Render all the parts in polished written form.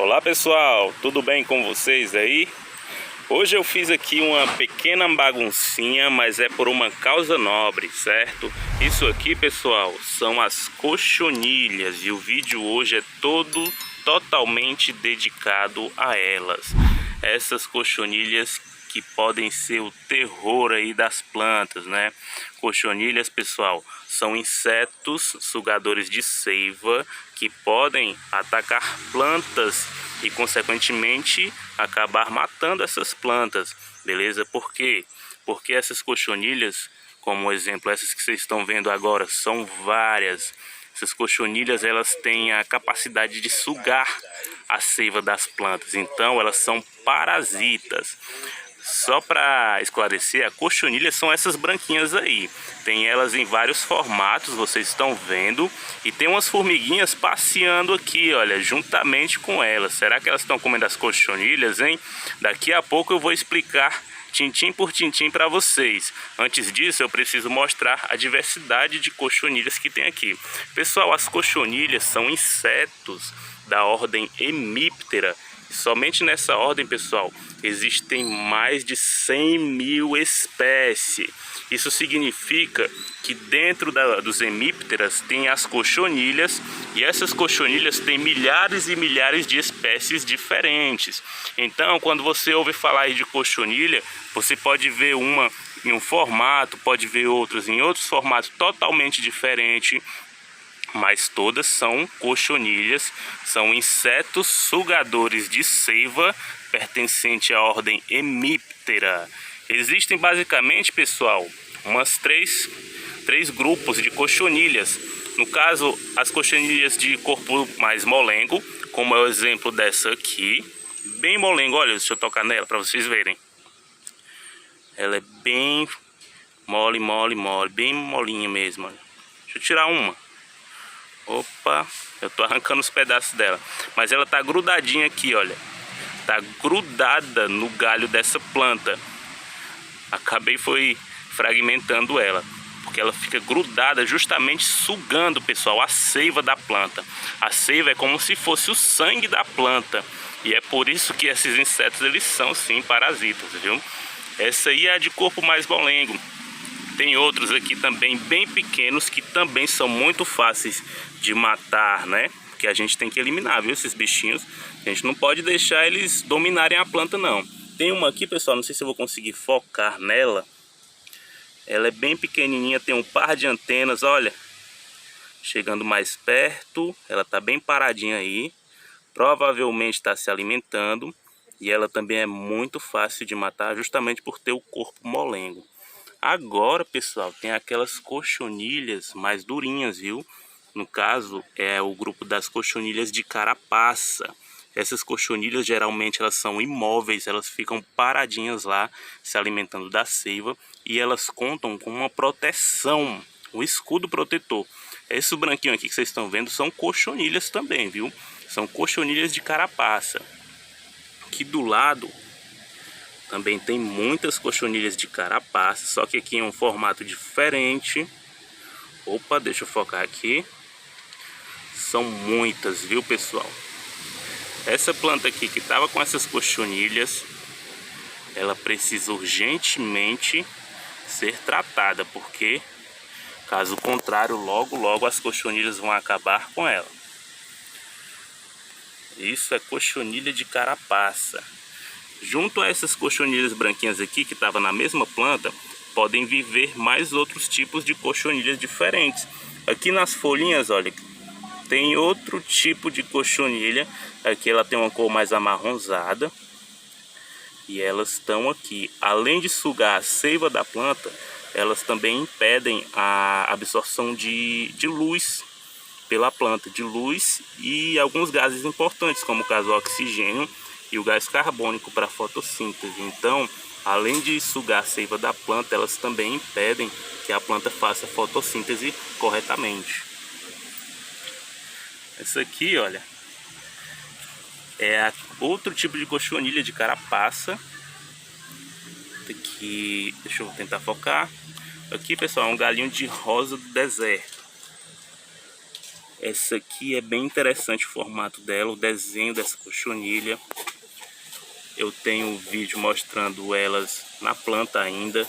Olá pessoal, tudo bem com vocês aí? Hoje eu fiz aqui uma pequena baguncinha, mas é por uma causa nobre, certo? Isso aqui, pessoal, são as cochonilhas e o vídeo hoje é totalmente dedicado a elas. Essas cochonilhas que podem ser o terror aí das plantas, né? Cochonilhas, pessoal, são insetos sugadores de seiva que podem atacar plantas e consequentemente acabar matando essas plantas, beleza? Por quê? Porque essas cochonilhas, como exemplo, essas que vocês estão vendo agora, são várias. Essas cochonilhas, elas têm a capacidade de sugar a seiva das plantas, então elas são parasitas. Só para esclarecer, a cochonilha são essas branquinhas aí. Tem elas em vários formatos, vocês estão vendo. E tem umas formiguinhas passeando aqui, olha, juntamente com elas. Será que elas estão comendo as cochonilhas, hein? Daqui a pouco eu vou explicar tintim por tintim para vocês. Antes disso, eu preciso mostrar a diversidade de cochonilhas que tem aqui. Pessoal, as cochonilhas são insetos da ordem Hemiptera. Somente nessa ordem, pessoal, existem mais de 100 mil espécies. Isso significa que dentro dos hemípteras tem as cochonilhas, e essas cochonilhas têm milhares e milhares de espécies diferentes. Então, quando você ouve falar aí de cochonilha, você pode ver uma em um formato, pode ver outras em outros formatos totalmente diferentes. Mas todas são cochonilhas, são insetos sugadores de seiva, pertencente à ordem Hemiptera. Existem basicamente, pessoal, umas três grupos de cochonilhas. No caso, as cochonilhas de corpo mais molengo, como é o exemplo dessa aqui, bem molengo. Olha, deixa eu tocar nela para vocês verem. Ela é bem mole, bem molinha mesmo. Olha. Deixa eu tirar uma. Opa, eu tô arrancando os pedaços dela. Mas ela tá grudadinha aqui, olha. Tá grudada no galho dessa planta. Acabei foi fragmentando ela, porque ela fica grudada justamente sugando, pessoal, a seiva da planta. A seiva é como se fosse o sangue da planta. E é por isso que esses insetos, eles são sim parasitas, viu? Essa aí é a de corpo mais molengo. Tem outros aqui também bem pequenos que também são muito fáceis de matar, né? Porque a gente tem que eliminar, viu? Esses bichinhos. A gente não pode deixar eles dominarem a planta, não. Tem uma aqui, pessoal, não sei se eu vou conseguir focar nela. Ela é bem pequenininha, tem um par de antenas, olha. Chegando mais perto, ela tá bem paradinha aí. Provavelmente está se alimentando. E ela também é muito fácil de matar, justamente por ter o corpo molengo. Agora, pessoal, tem aquelas cochonilhas mais durinhas, viu? No caso, é o grupo das cochonilhas de carapaça. Essas cochonilhas, geralmente, elas são imóveis, elas ficam paradinhas lá, se alimentando da seiva. E elas contam com uma proteção, um escudo protetor. Esse branquinho aqui que vocês estão vendo são cochonilhas também, viu? São cochonilhas de carapaça. Aqui do lado também tem muitas cochonilhas de carapaça, só que aqui em um formato diferente. Opa, deixa eu focar aqui. São muitas, viu, pessoal? Essa planta aqui que estava com essas cochonilhas, ela precisa urgentemente ser tratada, porque caso contrário, logo as cochonilhas vão acabar com ela. Isso é cochonilha de carapaça. Junto a essas cochonilhas branquinhas aqui, que estavam na mesma planta, podem viver mais outros tipos de cochonilhas diferentes. Aqui nas folhinhas, olha, tem outro tipo de cochonilha. Aqui ela tem uma cor mais amarronzada. E elas estão aqui. Além de sugar a seiva da planta, elas também impedem a absorção de luz pela planta. De luz e alguns gases importantes, como o caso do oxigênio e o gás carbônico para fotossíntese. Então, além de sugar a seiva da planta, elas também impedem que a planta faça fotossíntese corretamente. Essa aqui, olha, é outro tipo de cochonilha de carapaça. Aqui, deixa eu tentar focar. Aqui, pessoal, é um galinho de rosa do deserto. Essa aqui é bem interessante o formato dela, o desenho dessa cochonilha. Eu tenho um vídeo mostrando elas na planta ainda.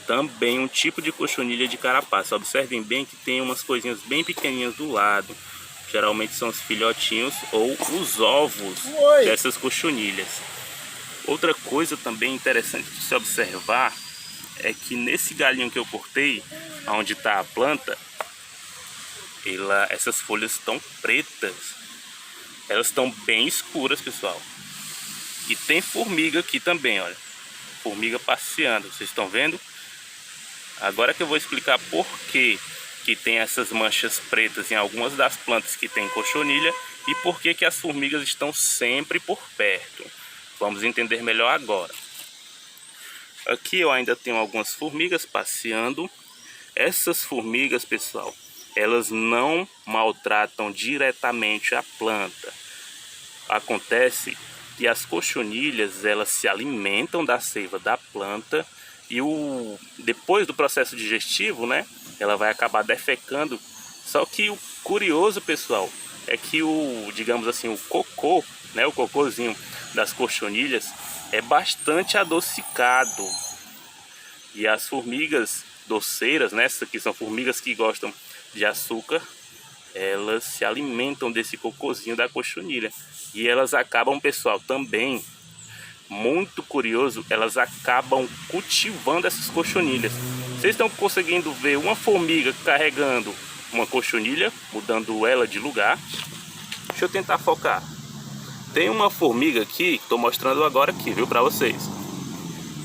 Também um tipo de cochonilha de carapaça. Observem bem que tem umas coisinhas bem pequenininhas do lado. Geralmente são os filhotinhos ou os ovos dessas cochonilhas. Outra coisa também interessante de se observar é que nesse galinho que eu cortei, onde está a planta, essas folhas estão pretas. Elas estão bem escuras, pessoal. E tem formiga aqui também, olha. Formiga passeando, vocês estão vendo? Agora que eu vou explicar por que tem essas manchas pretas em algumas das plantas que tem cochonilha e por que as formigas estão sempre por perto. Vamos entender melhor agora. Aqui eu ainda tenho algumas formigas passeando. Essas formigas, pessoal, elas não maltratam diretamente a planta. Acontece que as cochonilhas, elas se alimentam da seiva da planta e depois do processo digestivo, né, ela vai acabar defecando. Só que o curioso, pessoal, é que digamos assim, o cocô, né, o cocôzinho das cochonilhas é bastante adocicado. E as formigas doceiras, né, essas aqui são formigas que gostam de açúcar, elas se alimentam desse cocôzinho da cochonilha. E elas acabam, pessoal, também, muito curioso, elas acabam cultivando essas cochonilhas. Vocês estão conseguindo ver uma formiga carregando uma cochonilha, mudando ela de lugar? Deixa eu tentar focar. Tem uma formiga aqui, que estou mostrando agora aqui, viu, para vocês.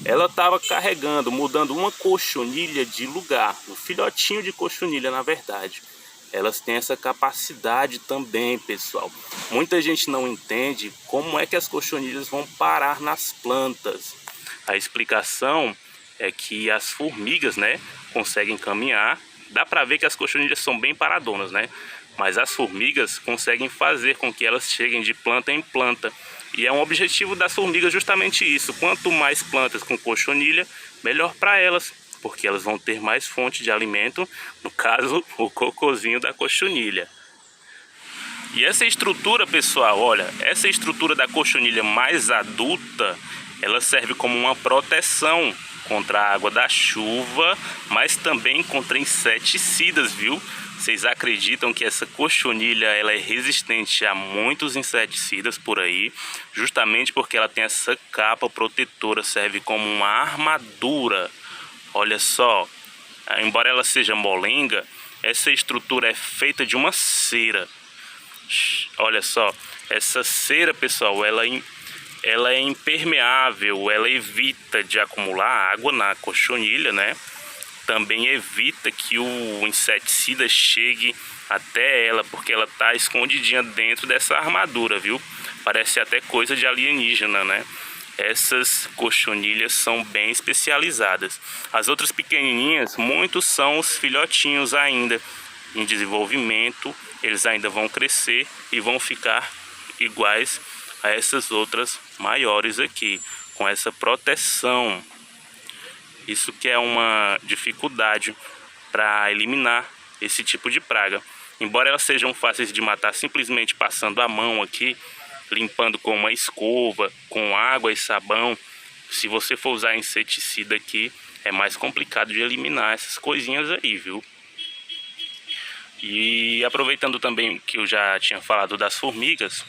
Ela estava carregando, mudando uma cochonilha de lugar, um filhotinho de cochonilha, na verdade. Elas têm essa capacidade também, pessoal. Muita gente não entende como é que as cochonilhas vão parar nas plantas. A explicação é que as formigas, né, conseguem caminhar. Dá para ver que as cochonilhas são bem paradonas, né? Mas as formigas conseguem fazer com que elas cheguem de planta em planta. E é um objetivo das formigas justamente isso. Quanto mais plantas com cochonilha, melhor para elas, porque elas vão ter mais fonte de alimento, no caso, o cocôzinho da cochonilha. E essa estrutura, pessoal, olha, essa estrutura da cochonilha mais adulta, ela serve como uma proteção contra a água da chuva, mas também contra inseticidas, viu? Vocês acreditam que essa cochonilha ela é resistente a muitos inseticidas por aí, justamente porque ela tem essa capa protetora, serve como uma armadura. Olha só, embora ela seja molenga, essa estrutura é feita de uma cera. Olha só, essa cera, pessoal, ela é impermeável, ela evita de acumular água na cochonilha, né? Também evita que o inseticida chegue até ela, porque ela está escondidinha dentro dessa armadura, viu? Parece até coisa de alienígena, né? Essas cochonilhas são bem especializadas. As outras pequenininhas, muitos são os filhotinhos ainda em desenvolvimento. Eles ainda vão crescer e vão ficar iguais a essas outras maiores aqui, com essa proteção. Isso que é uma dificuldade para eliminar esse tipo de praga. Embora elas sejam fáceis de matar simplesmente passando a mão aqui, limpando com uma escova, com água e sabão, se você for usar inseticida aqui, é mais complicado de eliminar essas coisinhas aí, viu? E aproveitando também que eu já tinha falado das formigas,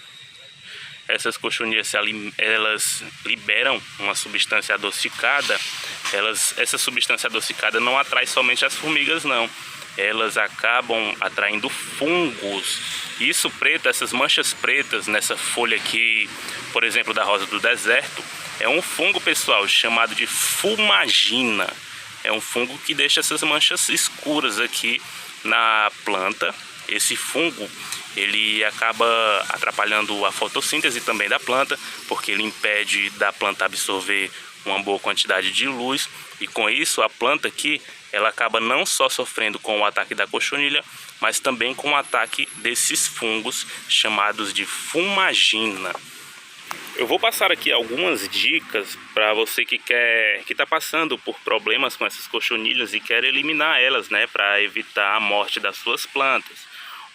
essas cochonilhas elas liberam uma substância adocicada. Essa substância adocicada não atrai somente as formigas, não. Elas acabam atraindo fungos. Isso preto, essas manchas pretas nessa folha aqui, por exemplo, da rosa do deserto, é um fungo, pessoal, chamado de fumagina. É um fungo que deixa essas manchas escuras aqui na planta. Esse fungo, ele acaba atrapalhando a fotossíntese também da planta, porque ele impede da planta absorver uma boa quantidade de luz, e com isso a planta aqui, ela acaba não só sofrendo com o ataque da cochonilha, mas também com o ataque desses fungos chamados de fumagina. Eu vou passar aqui algumas dicas para você que está passando por problemas com essas cochonilhas e quer eliminar elas, né, para evitar a morte das suas plantas.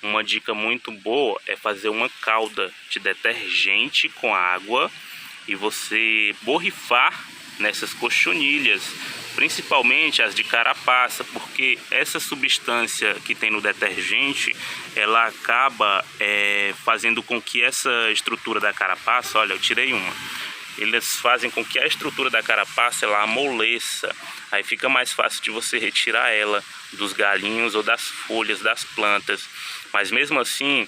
Uma dica muito boa é fazer uma calda de detergente com água e você borrifar nessas cochonilhas, principalmente as de carapaça, porque essa substância que tem no detergente, ela acaba fazendo com que essa estrutura da carapaça, olha, eu tirei uma, eles fazem com que a estrutura da carapaça ela amoleça, aí fica mais fácil de você retirar ela dos galhinhos ou das folhas das plantas. Mas mesmo assim,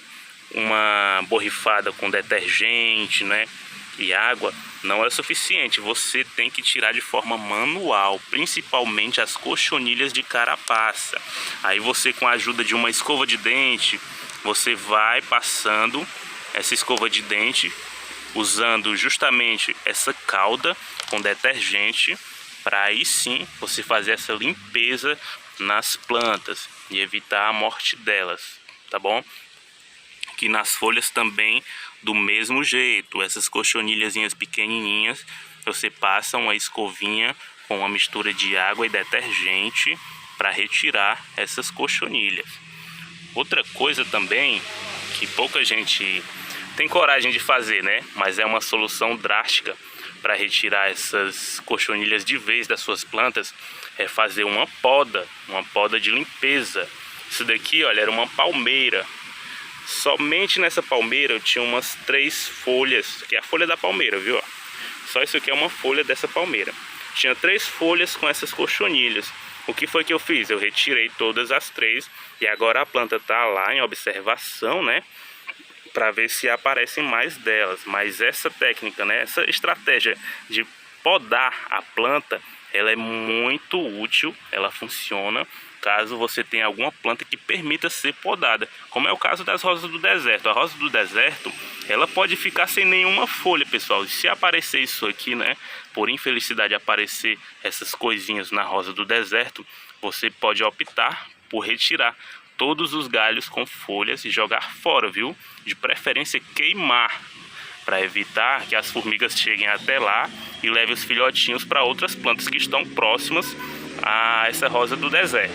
uma borrifada com detergente, né, e água não é suficiente, você tem que tirar de forma manual, principalmente as cochonilhas de carapaça. Aí você, com a ajuda de uma escova de dente, você vai passando essa escova de dente, usando justamente essa calda com detergente, para aí sim você fazer essa limpeza nas plantas e evitar a morte delas, tá bom? Que nas folhas também do mesmo jeito, essas cochonilhazinhas pequenininhas, você passa uma escovinha com uma mistura de água e detergente para retirar essas cochonilhas. Outra coisa também que pouca gente tem coragem de fazer, né? Mas é uma solução drástica para retirar essas cochonilhas de vez das suas plantas, é fazer uma poda de limpeza. Isso daqui, olha, era uma palmeira. Somente nessa palmeira eu tinha umas 3 folhas, que é a folha da palmeira, viu? Só isso aqui é uma folha dessa palmeira. Tinha 3 folhas com essas cochonilhas. O que foi que eu fiz? Eu retirei todas as 3 e agora a planta tá lá em observação, né? Para ver se aparecem mais delas. Mas essa técnica, né? Essa estratégia de podar a planta, ela é muito útil, ela funciona caso você tenha alguma planta que permita ser podada, como é o caso das rosas do deserto. A rosa do deserto, ela pode ficar sem nenhuma folha, pessoal. E se aparecer isso aqui, né, por infelicidade aparecer essas coisinhas na rosa do deserto, você pode optar por retirar todos os galhos com folhas e jogar fora, viu? De preferência queimar, para evitar que as formigas cheguem até lá e levem os filhotinhos para outras plantas que estão próximas a essa rosa do deserto.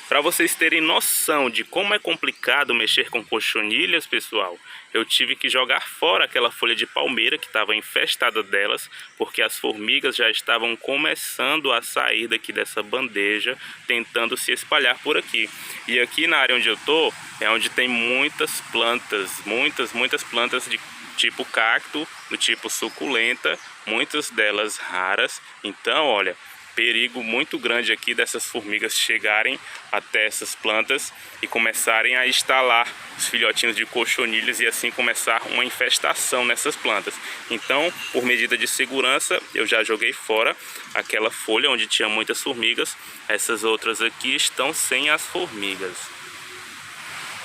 Para vocês terem noção de como é complicado mexer com cochonilhas, pessoal, eu tive que jogar fora aquela folha de palmeira que estava infestada delas, porque as formigas já estavam começando a sair daqui dessa bandeja, tentando se espalhar por aqui. E aqui na área onde eu tô, é onde tem muitas plantas, muitas plantas de tipo cacto, do tipo suculenta, muitas delas raras. Então, olha, perigo muito grande aqui dessas formigas chegarem até essas plantas e começarem a instalar os filhotinhos de cochonilhas e assim começar uma infestação nessas plantas. Então, por medida de segurança, eu já joguei fora aquela folha onde tinha muitas formigas. Essas outras aqui estão sem as formigas.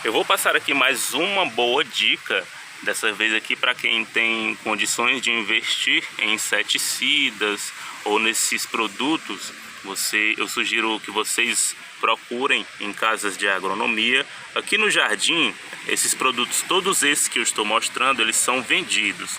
Eu vou passar aqui mais uma boa dica, dessa vez aqui para quem tem condições de investir em inseticidas ou nesses produtos. Eu sugiro que vocês procurem em casas de agronomia. Aqui no jardim, esses produtos, todos esses que eu estou mostrando, eles são vendidos.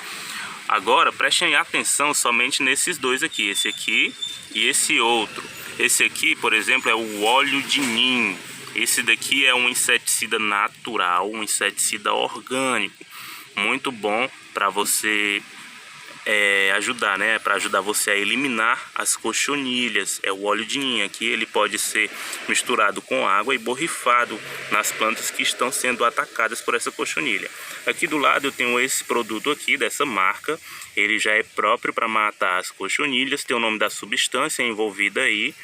Agora, prestem atenção somente nesses dois aqui, esse aqui e esse outro. Esse aqui, por exemplo, é o óleo de ninho. Esse daqui é um inseticida natural, um inseticida orgânico. Muito bom para você ajudar, né? Para ajudar você a eliminar as cochonilhas. É o óleo de ninho. Aqui ele pode ser misturado com água e borrifado nas plantas que estão sendo atacadas por essa cochonilha. Aqui do lado eu tenho esse produto aqui dessa marca. Ele já é próprio para matar as cochonilhas. Tem o nome da substância envolvida aí.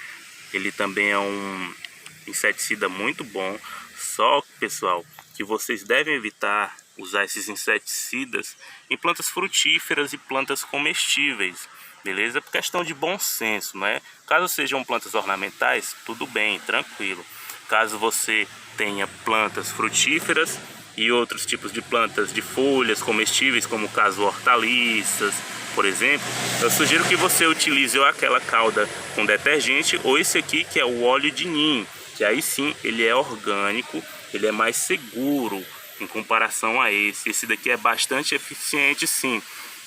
Ele também é um inseticida muito bom. Só, pessoal, que vocês devem evitar usar esses inseticidas em plantas frutíferas e plantas comestíveis, beleza? Por questão de bom senso, né? Caso sejam plantas ornamentais, tudo bem, tranquilo. Caso você tenha plantas frutíferas e outros tipos de plantas de folhas comestíveis, como o caso hortaliças, por exemplo, eu sugiro que você utilize ou aquela calda com detergente ou esse aqui que é o óleo de ninho, que aí sim ele é orgânico, ele é mais seguro, em comparação a esse. Esse daqui é bastante eficiente, sim,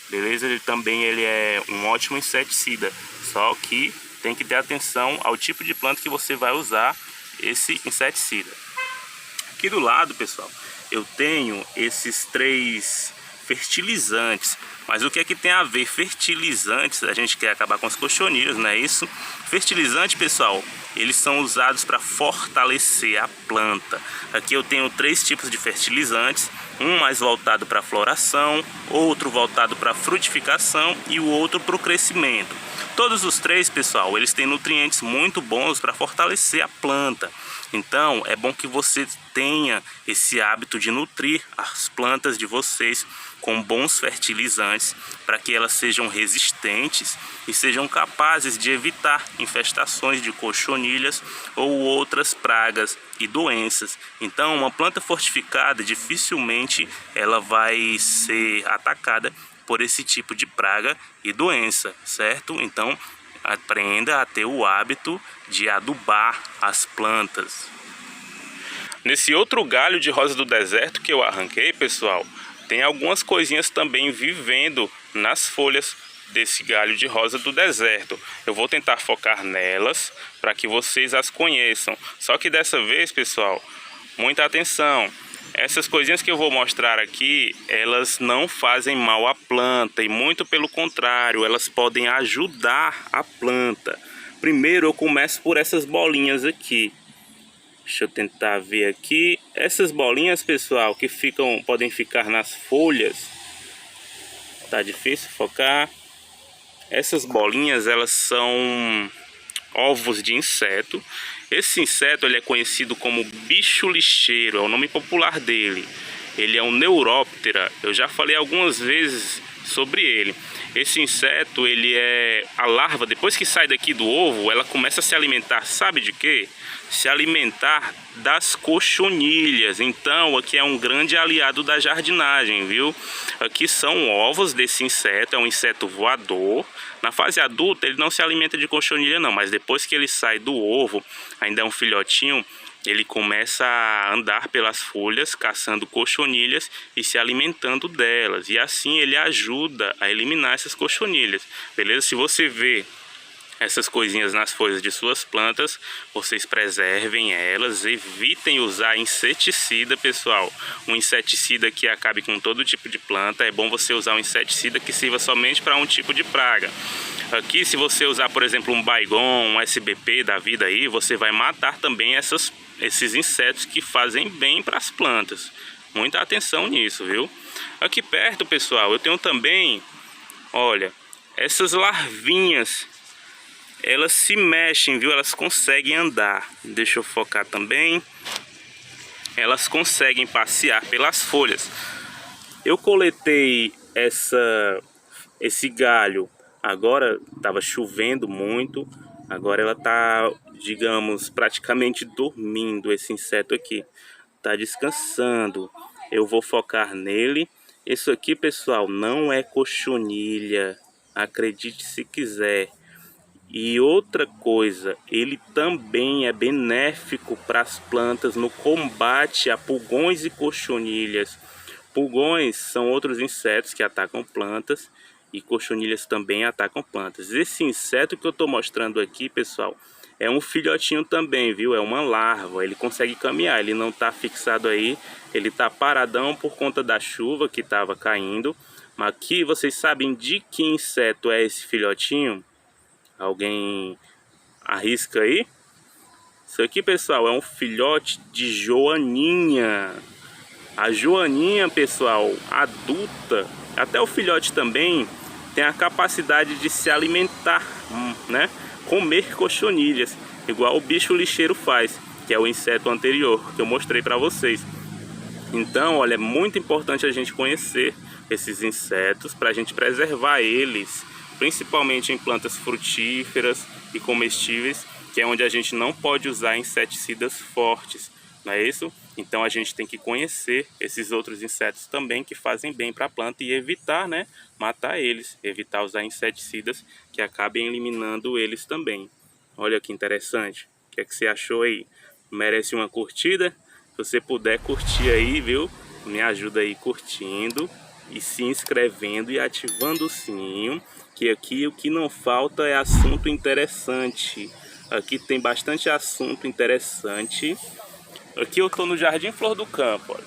beleza? Ele é um ótimo inseticida, só que tem que ter atenção ao tipo de planta que você vai usar esse inseticida. Aqui do lado, pessoal, eu tenho esses 3 fertilizantes. Mas o que é que tem a ver? Fertilizantes, a gente quer acabar com as cochonilhas, não é isso? Fertilizante, pessoal, eles são usados para fortalecer a planta. Aqui eu tenho 3 tipos de fertilizantes. Um mais voltado para a floração, outro voltado para a frutificação e o outro para o crescimento. Todos os 3, pessoal, eles têm nutrientes muito bons para fortalecer a planta. Então é bom que você tenha esse hábito de nutrir as plantas de vocês com bons fertilizantes, para que elas sejam resistentes e sejam capazes de evitar infestações de cochonilhas ou outras pragas e doenças. Então uma planta fortificada dificilmente ela vai ser atacada por esse tipo de praga e doença, certo? Então aprenda a ter o hábito de adubar as plantas. Nesse outro galho de rosa do deserto que eu arranquei, pessoal, tem algumas coisinhas também vivendo nas folhas desse galho de rosa do deserto. Eu vou tentar focar nelas para que vocês as conheçam. Só que dessa vez, pessoal, muita atenção. Essas coisinhas que eu vou mostrar aqui, elas não fazem mal à planta e muito pelo contrário, elas podem ajudar a planta. Primeiro eu começo por essas bolinhas aqui. Deixa eu tentar ver aqui. Essas bolinhas, pessoal, que podem ficar nas folhas. Tá difícil focar. Essas bolinhas, elas são ovos de inseto. Esse inseto ele é conhecido como bicho lixeiro, é o nome popular dele. Ele é um Neuróptera. Eu já falei algumas vezes sobre ele. Esse inseto, ele é a larva, depois que sai daqui do ovo, ela começa a se alimentar, sabe de quê? Se alimentar das cochonilhas. Então aqui é um grande aliado da jardinagem, viu? Aqui são ovos desse inseto, é um inseto voador. Na fase adulta ele não se alimenta de cochonilha não, mas depois que ele sai do ovo, ainda é um filhotinho, ele começa a andar pelas folhas, caçando cochonilhas e se alimentando delas. E assim ele ajuda a eliminar essas cochonilhas, beleza? Se você vê essas coisinhas nas folhas de suas plantas, vocês preservem elas, evitem usar inseticida, pessoal. Um inseticida que acabe com todo tipo de planta. É bom você usar um inseticida que sirva somente para um tipo de praga. Aqui, se você usar, por exemplo, um Baygon, um SBP da vida aí, você vai matar também esses insetos que fazem bem para as plantas. Muita atenção nisso, viu? Aqui perto, pessoal, eu tenho também, olha, essas larvinhas. Elas se mexem, viu? Elas conseguem andar. Deixa eu focar também. Elas conseguem passear pelas folhas. Eu coletei esse galho. Agora estava chovendo muito. Agora ela está, digamos, praticamente dormindo. Esse inseto aqui está descansando. Eu vou focar nele. Isso aqui, pessoal, não é cochonilha. Acredite se quiser. E outra coisa, ele também é benéfico para as plantas no combate a pulgões e cochonilhas. Pulgões são outros insetos que atacam plantas e cochonilhas também atacam plantas. Esse inseto que eu estou mostrando aqui, pessoal, é um filhotinho também, viu? É uma larva, ele consegue caminhar, ele não está fixado aí, ele está paradão por conta da chuva que estava caindo. Mas aqui vocês sabem de que inseto é esse filhotinho? Alguém arrisca aí? Isso aqui, pessoal, é um filhote de joaninha. A joaninha, pessoal, adulta, até o filhote também tem a capacidade de se alimentar, né? Comer cochonilhas, igual o bicho lixeiro faz, que é o inseto anterior que eu mostrei para vocês. Então, olha, é muito importante a gente conhecer esses insetos para a gente preservar eles, principalmente em plantas frutíferas e comestíveis, que é onde a gente não pode usar inseticidas fortes, não é isso? Então a gente tem que conhecer esses outros insetos também que fazem bem para a planta e evitar, né, matar eles, evitar usar inseticidas que acabem eliminando eles também. Olha que interessante, o que é que você achou aí? Merece uma curtida? Se você puder curtir aí, viu? me ajuda aí curtindo e se inscrevendo e ativando o sininho, que aqui o que não falta é assunto interessante. Aqui tem bastante assunto interessante. Aqui eu tô no Jardim Flor do Campo.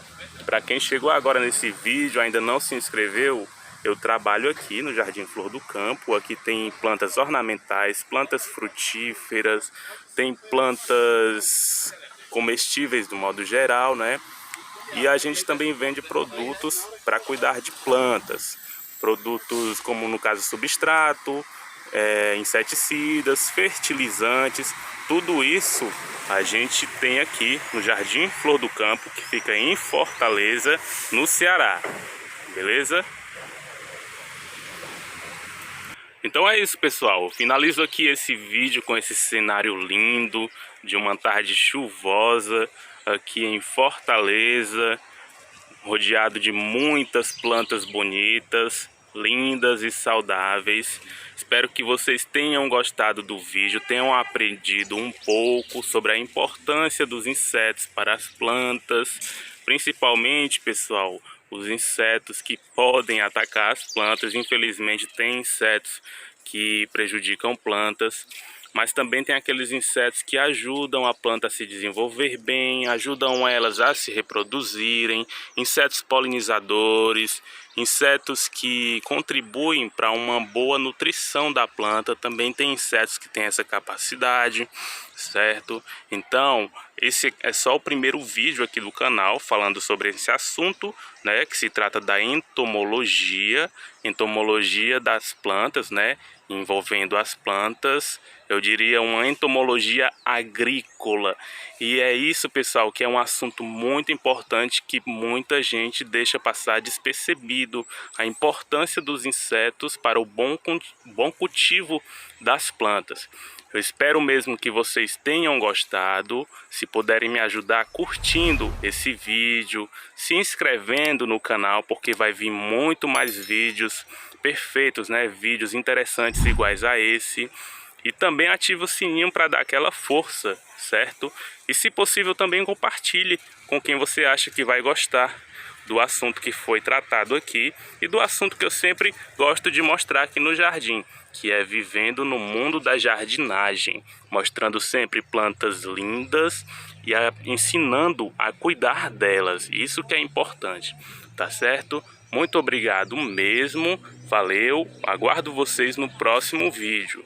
Para quem chegou agora nesse vídeo, ainda não se inscreveu, eu trabalho aqui no Jardim Flor do Campo. Aqui tem plantas ornamentais, plantas frutíferas, tem plantas comestíveis do modo geral, né? E a gente também vende produtos para cuidar de plantas. Produtos como no caso substrato, inseticidas, fertilizantes. Tudo isso a gente tem aqui no Jardim Flor do Campo, que fica em Fortaleza, no Ceará. Beleza? Então é isso, pessoal. Finalizo aqui esse vídeo com esse cenário lindo de uma tarde chuvosa aqui em Fortaleza, rodeado de muitas plantas bonitas, lindas e saudáveis. Espero que vocês tenham gostado do vídeo, tenham aprendido um pouco sobre a importância dos insetos para as plantas, principalmente, pessoal, os insetos que podem atacar as plantas. Infelizmente tem insetos que prejudicam plantas, mas também tem aqueles insetos que ajudam a planta a se desenvolver bem, ajudam elas a se reproduzirem, insetos polinizadores, insetos que contribuem para uma boa nutrição da planta. Também tem insetos que têm essa capacidade, certo? Então, esse é só o primeiro vídeo aqui do canal falando sobre esse assunto, né, que se trata da entomologia das plantas, né, envolvendo as plantas. Eu diria uma entomologia agrícola. E é isso, pessoal, que é um assunto muito importante que muita gente deixa passar despercebido. A importância dos insetos para o bom cultivo das plantas. Eu espero mesmo que vocês tenham gostado. Se puderem me ajudar curtindo esse vídeo, se inscrevendo no canal, porque vai vir muito mais vídeos perfeitos, né? Vídeos interessantes iguais a esse. E também ative o sininho para dar aquela força, certo? E se possível também compartilhe com quem você acha que vai gostar do assunto que foi tratado aqui e do assunto que eu sempre gosto de mostrar aqui no jardim, que é vivendo no mundo da jardinagem, mostrando sempre plantas lindas e ensinando a cuidar delas. Isso que é importante, tá certo? Muito obrigado mesmo, valeu, aguardo vocês no próximo vídeo.